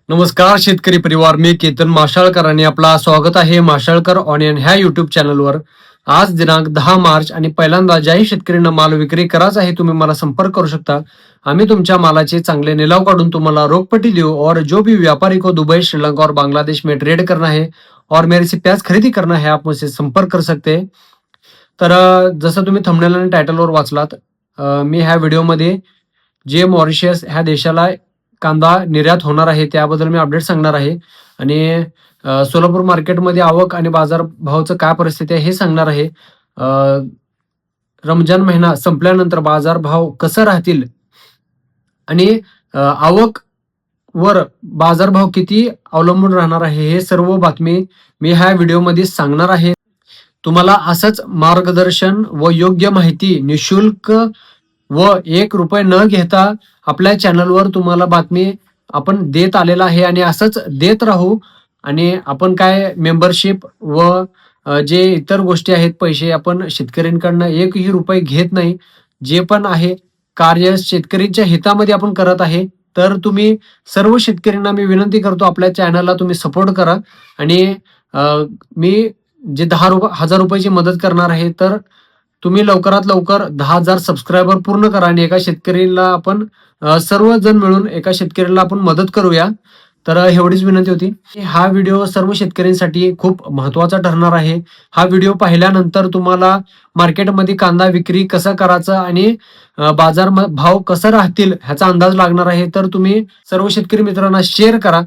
नमस्कार शेतकरी परिवार, मी केतन माशाळकर आणि आपला स्वागत आहे माशाळकर ऑनियन ह्या युट्यूब चॅनलवर. आज दिनांक 10 मार्च आणि पहिल्यांदा ज्याही शेतकऱ्यांना माल विक्री करायचा आहे तुम्ही मला संपर्क करू शकता. आम्ही तुमच्या मालाचे चांगले निलाव काढून तुम्हाला रोकपट्टी देऊ. और जो भी व्यापारी को दुबई, श्रीलंका और बांग्लादेश में ट्रेड करना है और मेरे से प्याज खरेदी करना है, आप मुझसे संपर्क कर सकते हैं. तर जसं तुम्ही थंबनेल आणि टायटलवर वाचलात, मी ह्या व्हिडिओमध्ये जे मॉरिशस ह्या देशाला कांदा निर्यात होणार आहे त्याबद्दल मी अपडेट सांगणार आहे. आणि सोलापूर मार्केटमध्ये आवक आणि बाजार भावाचं काय परिस्थिती आहे हे सांगणार आहे. रमजान महिना संपल्यानंतर बाजार भाव कसं राहतील आणि आवक वर बाजारभाव किती अवलंबून राहणार आहे हे सर्व बातमी मी ह्या व्हिडिओमध्ये सांगणार आहे. तुम्हाला असंच मार्गदर्शन व योग्य माहिती निशुल्क व 1 रुपये न घेता आपल्या चॅनलवर तुम्हाला बातमी आपण देत आलेला आहे आणि असंच देत राहू. आणि आपण काय मेंबरशिप व जे इतर गोष्टी आहेत, पैसे आपण शेतकऱ्यांकडनं 1ही रुपये घेत नाही. जे पण आहे कार्य शेतकऱ्यांच्या हितामध्ये आपण करत आहे. तर तुम्ही सर्व शेतकऱ्यांना मी विनंती करतो, आपल्या चॅनलला तुम्ही सपोर्ट करा. आणि मी जे 10,000 रुपयाची मदत करणार आहे, तर तुम्ही लवकरात लवकर 10,000 सबस्क्रायबर पूर्ण करा आणि एका शेतकरीला आपण सर्वजण मिळून एका शेतकऱ्याला आपण मदत करूया. तर एवढीच विनंती होती. हा व्हिडिओ सर्व शेतकऱ्यांसाठी खूप महत्त्वाचा ठरणार आहे. हा व्हिडिओ पाहिल्यानंतर तुम्हाला मार्केटमध्ये कांदा विक्री कसं करायचं आणि बाजार भाव कसं राहतील ह्याचा अंदाज लागणार आहे. तर तुम्ही सर्व शेतकरी मित्रांना शेअर करा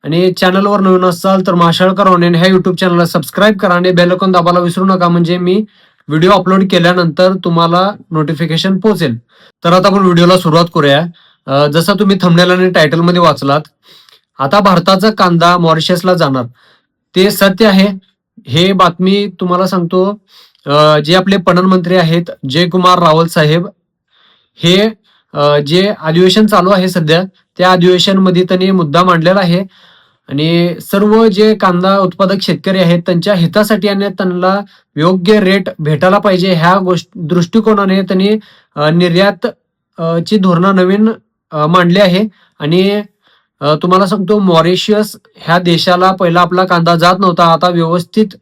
आणि चॅनलवर नवीन असाल तर माशाळकर ऑनलाईन ह्या युट्यूब चॅनलला सबस्क्राईब करा आणि बेल आयकॉन दाबायला विसरू नका, म्हणजे मी व्हिडिओ अपलोड केल्यानंतर तुम्हाला नोटिफिकेशन पोहोचेल. तर आता आपण व्हिडिओला सुरुवात करूया. जसं तुम्ही थंबनेल आणि टायटलमध्ये वाचलात, आता भारताचा कांदा मॉरिशसला जाणार ते सत्य आहे. हे बातमी तुम्हाला सांगतो. जे आपले पणन मंत्री आहेत जयकुमार रावल साहेब, हे जे अधिवेशन चालू आहे सध्या, त्या अधिवेशनमध्ये त्यांनी मुद्दा मांडलेला आहे. आणि सर्व जे कांदा उत्पादक शेतकरी आहेत त्यांच्या हितासाठी आणि त्यांना योग्य रेट भेटायला पाहिजे ह्या दृष्टिकोनाने त्यांनी निर्यात ची धोरणं नवीन मांडली आहे. आणि तुम्हाला सांगतो, मॉरिशस ह्या देशाला पहिला आपला कांदा जात नव्हता, आता व्यवस्थित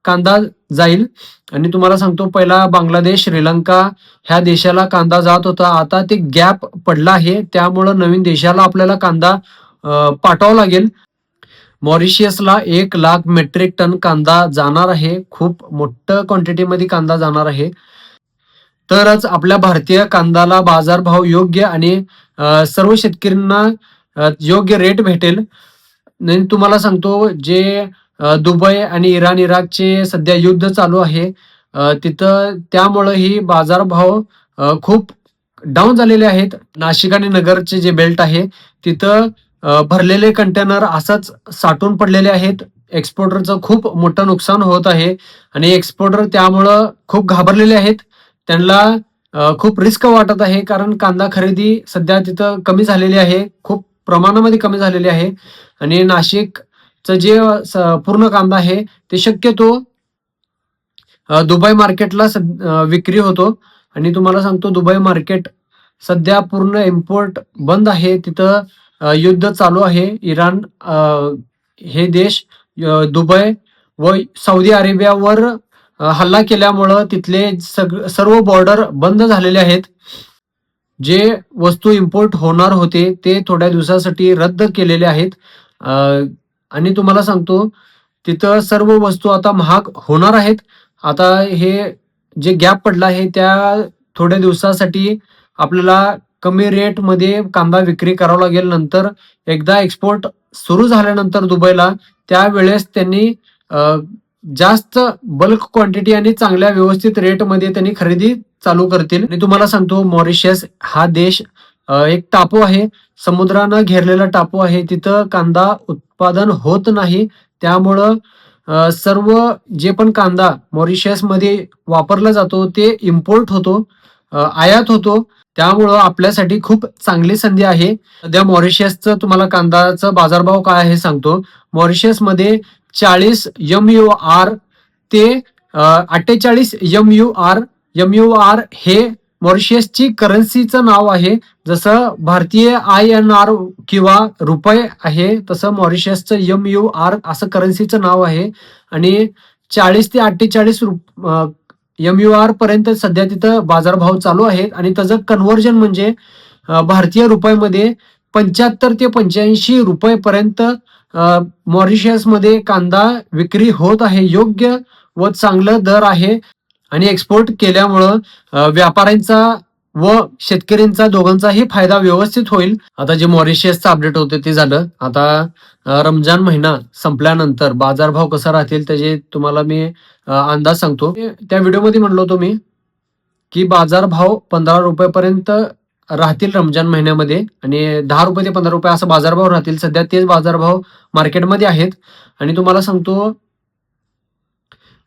कांदा जाईल. आणि तुम्हाला सांगतो, पहिला बांगलादेश, श्रीलंका ह्या देशाला कांदा जात होता, आता ते गॅप पडला आहे. त्यामुळं नवीन देशाला आपल्याला कांदा पाठवावं लागेल. मॉरिशसला 1 लाख मेट्रिक टन कांदा जाणार आहे. खूप मोठ्या क्वांटिटीमध्ये कांदा जाणार आहे. तरच आपल्या भारतीय कांद्याला बाजारभाव योग्य आणि सर्व शेतकऱ्यांना योग्य रेट भेटेल. आणि तुम्हाला सांगतो, जे दुबई आणि इराकचे सध्या युद्ध चालू आहे, तिथं त्यामुळं ही बाजारभाव खूप डाऊन झालेले आहेत. नाशिक आणि नगरचे जे बेल्ट आहे तिथं भरलेले कंटेनर असंच साठून पडलेले आहेत. एक्सपोर्टरचं खूप मोठं नुकसान होत आहे आणि एक्सपोर्टर त्यामुळं खूप घाबरलेले आहेत. त्यांना खूप रिस्क वाटत आहे, कारण कांदा खरेदी सध्या तिथं कमी झालेली आहे, खूप प्रमाणामध्ये कमी झालेली आहे. आणि नाशिकचं जे पूर्ण कांदा आहे ते शक्यतो दुबई मार्केटला विक्री होतो. आणि तुम्हाला सांगतो, दुबई मार्केट सध्या पूर्ण इम्पोर्ट बंद आहे. तिथं युद्ध चालू आहे. इराण हे देश दुबई व सौदी अरेबियावर हल्ला केल्यामुळं तिथले सर्व बॉर्डर बंद झालेले आहेत. जे वस्तू इम्पोर्ट होणार होते ते थोड्या दिवसासाठी रद्द केलेले आहेत. आणि तुम्हाला सांगतो, तिथं सर्व वस्तू आता महाग होणार आहेत. आता हे जे गॅप पडला आहे त्या थोड्या दिवसासाठी आपल्याला कमी रेटमध्ये कांदा विक्री करावा लागेल. नंतर एकदा एक्सपोर्ट सुरू झाल्यानंतर दुबईला, त्यावेळेस त्यांनी जास्त बल्क क्वांटिटी आणि चांगल्या व्यवस्थित रेटमध्ये त्यांनी खरेदी चालू करतील. आणि तुम्हाला सांगतो, मॉरिशस हा देश एक टापू आहे, समुद्रानं घेरलेला टापू आहे. तिथं कांदा उत्पादन होत नाही. त्यामुळं सर्व जे पण कांदा मॉरिशसमध्ये वापरला जातो ते इम्पोर्ट होतो, आयात होतो. त्यामुळं आपल्यासाठी खूप चांगली संधी आहे. सध्या मॉरिशसचं तुम्हाला कांद्याचं बाजारभाव काय आहे सांगतो. मॉरिशसमध्ये 40 MUR ते 48 MUR हे मॉरिशसची करन्सीचं नाव आहे. जसं भारतीय INR किंवा रुपये आहे, तसं मॉरिशसचं MUR असं करन्सीचं नाव आहे. आणि 40 ते 48 MUR पर्यंत सध्या तिथं बाजारभाव चालू आहेत. आणि त्याचं कन्व्हर्जन म्हणजे भारतीय रुपयामध्ये 75 ते 85 रुपये पर्यंत मॉरिशसमध्ये कांदा विक्री होत आहे. योग्य व चांगलं दर आहे. आणि एक्सपोर्ट केल्यामुळं व्यापाऱ्यांचा व शेतकऱ्यांचा दोघांचाही फायदा व्यवस्थित होईल. आता जे मॉरिशसचं अपडेट होते ते झालं. आता रमजान महिना संपल्यानंतर बाजारभाव कसा राहतील त्याचे तुम्हाला मी अंदाज सांगतो. त्या व्हिडिओमध्ये म्हणलो होतो मी की बाजारभाव 15 रुपयापर्यंत राहतील रमजान महिन्यामध्ये, आणि 10 रुपये ते 15 रुपये असा बाजारभाव राहतील. सध्या तेच बाजारभाव मार्केटमध्ये आहेत. आणि तुम्हाला सांगतो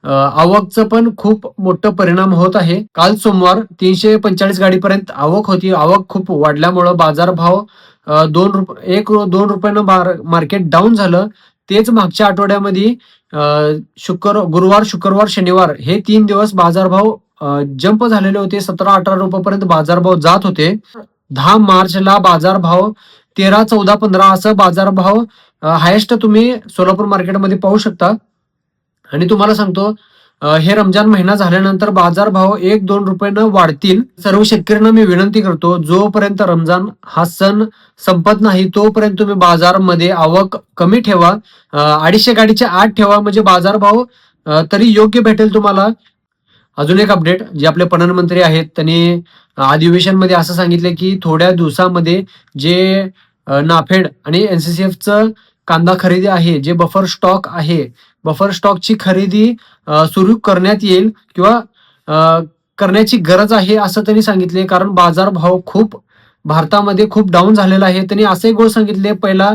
आवकचं पण खूप मोठं परिणाम होत आहे. काल सोमवार 345 गाडीपर्यंत आवक होती. आवक खूप वाढल्यामुळं बाजारभाव 2 रुपयानं मार्केट डाऊन झालं. तेच मागच्या आठवड्यामध्ये गुरुवार, शुक्रवार, शनिवार हे 3 दिवस बाजारभाव जंप झालेले होते. 17-18 रुपयापर्यंत बाजारभाव जात होते. 10 मार्चला बाजारभाव 13, 14, 15 असं बाजारभाव हायेस्ट तुम्ही सोलापूर मार्केटमध्ये पाहू शकता. आणि तुम्हाला सांगतो हे रमजान महिना झाल्यानंतर बाजारभाव 1-2 रुपयानं वाढतील. सर्व शेतकऱ्यांना मी विनंती करतो, जोपर्यंत रमजान हा सण संपत नाही तोपर्यंत तुम्ही बाजारामध्ये आवक कमी ठेवा. 250 गाडीच्या आत ठेवा, म्हणजे बाजारभाव तरी योग्य भेटेल तुम्हाला. अजून एक अपडेट, जे आपले पणन मंत्री आहेत त्यांनी अधिवेशनमध्ये असं सांगितले की थोड्या दिवसामध्ये जे नाफेड आणि NCCFचं कांदा खरेदी आहे, जे बफर स्टॉक आहे, बफर स्टॉकची खरेदी सुरू करण्यात येईल किंवा करण्याची गरज आहे असं त्यांनी सांगितले. कारण बाजारभाव खूप भारतामध्ये खूप डाऊन झालेला आहे. त्यांनी असे गोष्ट सांगितले, पहिला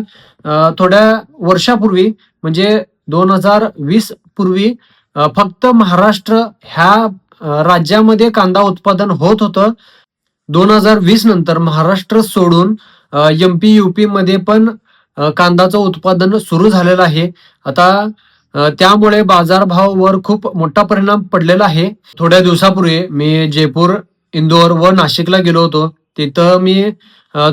थोड्या वर्षापूर्वी म्हणजे 2020 पूर्वी फक्त महाराष्ट्र ह्या राज्यामध्ये कांदा उत्पादन होत होतं. 2020 नंतर महाराष्ट्र सोडून MP, UP मध्ये पण कांद्याचं उत्पादन सुरू झालेलं आहे. आता त्यामुळे बाजारभावावर खूप मोठा परिणाम पडलेला आहे. थोड्या दिवसापूर्वी मी जयपूर, इंदोर व नाशिकला गेलो होतो. तिथं मी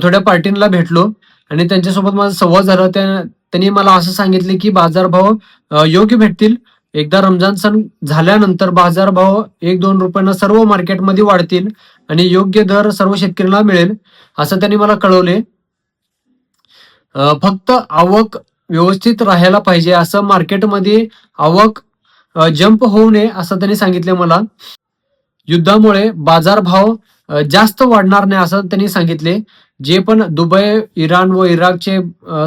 थोड्या पार्टींना भेटलो आणि त्यांच्यासोबत माझा संवाद झाला. त्यांनी मला असं सांगितले की बाजारभाव योग्य भेटतील. एकदा रमजान सण झाल्यानंतर बाजारभाव 1-2 रुपयानं सर्व मार्केटमध्ये वाढतील आणि योग्य दर सर्व शेतकऱ्यांना मिळेल असं त्यांनी मला कळवले. फक्त आवक व्यवस्थित राहायला पाहिजे, असं मार्केटमध्ये आवक जंप होऊ नये असं त्यांनी सांगितले मला. युद्धामुळे बाजारभाव जास्त वाढणार नाही असं त्यांनी सांगितले. जे पण दुबई, इराण व इराकचे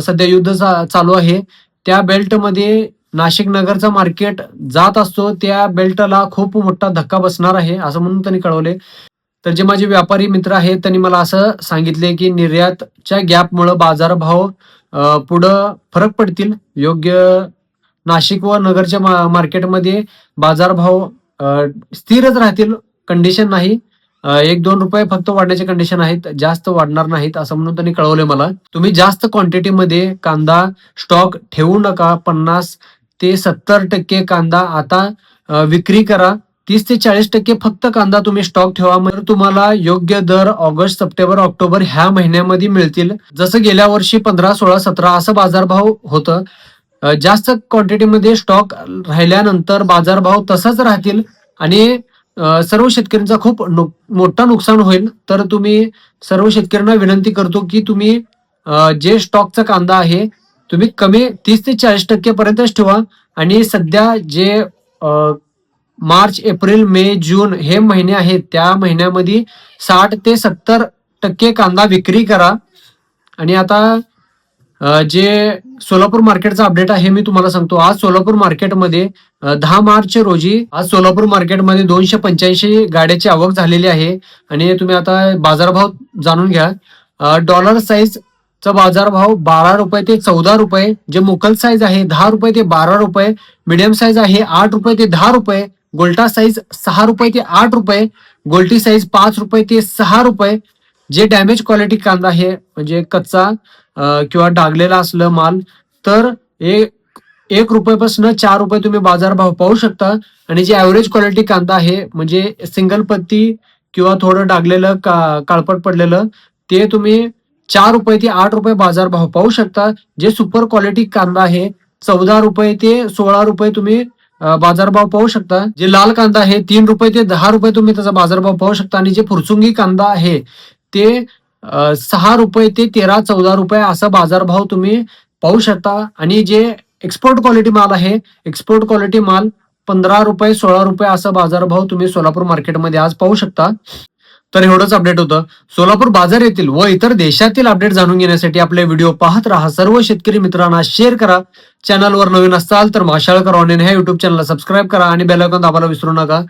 सध्या युद्ध चालू आहे, त्या बेल्टमध्ये नाशिक नगरचा मार्केट जात असतो. त्या बेल्टला खूप मोठा धक्का बसणार आहे असं म्हणून त्यांनी कळवले. तर जे माझे व्यापारी मित्र आहेत त्यांनी मला असं सांगितले की निर्यातच्या गॅपमुळे बाजारभाव पुढं फरक पडतील. योग्य नाशिक व नगरच्या मार्केटमध्ये बाजारभाव स्थिरच राहतील, कंडिशन नाही. 1-2 रुपये फक्त वाढण्याचे कंडिशन आहेत, जास्त वाढणार नाहीत असं म्हणून त्यांनी कळवले मला. तुम्ही जास्त क्वांटिटीमध्ये कांदा स्टॉक ठेवू नका. 50 ते 70% कांदा आता विक्री करा. 30 ते 40% फक्त कांदा तुम्ही स्टॉक ठेवा, म्हणजे तुम्हाला योग्य दर ऑगस्ट, सप्टेंबर, ऑक्टोबर ह्या महिन्यामध्ये मिळतील. जसं गेल्या वर्षी 15, 16, 17 असं बाजारभाव होतं. जास्त क्वांटिटीमध्ये स्टॉक राहिल्यानंतर बाजारभाव तसाच राहतील आणि सर्व शेतकऱ्यांचा खूप मोठा नुकसान होईल. तर तुम्ही सर्व शेतकऱ्यांना विनंती करतो की तुम्ही जे स्टॉकचा कांदा आहे तुम्ही कमी 30 ते 40% पर्यंतच ठेवा. आणि सध्या जे मार्च, एप्रिल, मे, जून हे महिने आहेत त्या महिन्यामध्ये 60 ते 70% कांदा विक्री करा. आणि आता जे सोलापूर मार्केटचा अपडेट आहे मी तुम्हाला सांगतो. आज सोलापूर मार्केटमध्ये 10 मार्च रोजी आज सोलापूर मार्केटमध्ये 285 गाड्याची आवक झालेली आहे. आणि तुम्ही आता बाजारभाव जाणून घ्या. डॉलर साईजचा बाजारभाव 12 रुपये ते 14 रुपये, जे मुकल साईज आहे 10 रुपये ते 12 रुपये, मीडियम साईज आहे 8 रुपये ते 10 रुपये, गोल्टा साईज 6 रुपये ते 8 रुपये, गोल्टी साईज 5 रुपये ते 6 रुपये. जे डॅमेज क्वालिटी कांदा आहे म्हणजे कच्चा किंवा डागलेला असलं माल तर 1 रुपयापासून 4 रुपये तुम्ही बाजारभाव पाहू शकता. आणि जे ॲव्हरेज क्वालिटी कांदा आहे म्हणजे सिंगल पत्ती किंवा थोडं डागलेलं काळपट पडलेलं ते तुम्ही 4 रुपये ते 8 रुपये बाजारभाव पाहू शकता. जे सुपर क्वालिटी कांदा आहे 14 रुपये ते 16 रुपये तुम्ही बाजारभाव पाहू शकता. जे लाल कांदा आहे 3 रुपये ते 10 रुपये तुम्ही त्याचा बाजारभाव पाहू शकता आणि जे फुरसुंगी कांदा आहे ते 6 रुपये ते 13-14 रुपये असा बाजारभाव तुम्ही पाहू शकता. आणि जे एक्सपोर्ट क्वालिटी माल आहे, एक्सपोर्ट क्वालिटी माल 15 रुपये 16 रुपये असा बाजारभाव तुम्ही सोलापूर मार्केटमध्ये आज पाहू शकता. तर एवढंच अपडेट होतं. सोलापूर बाजार येथील व इतर देशातील अपडेट जाणून घेण्यासाठी आपले व्हिडिओ पाहत राहा. सर्व शेतकरी मित्रांना शेअर करा. चॅनलवर नवीन असाल तर माशाळकर ऑनलाईन ह्या युट्यूब चॅनलला सबस्क्राईब करा आणि बेल आयकॉन दाबायला विसरू नका.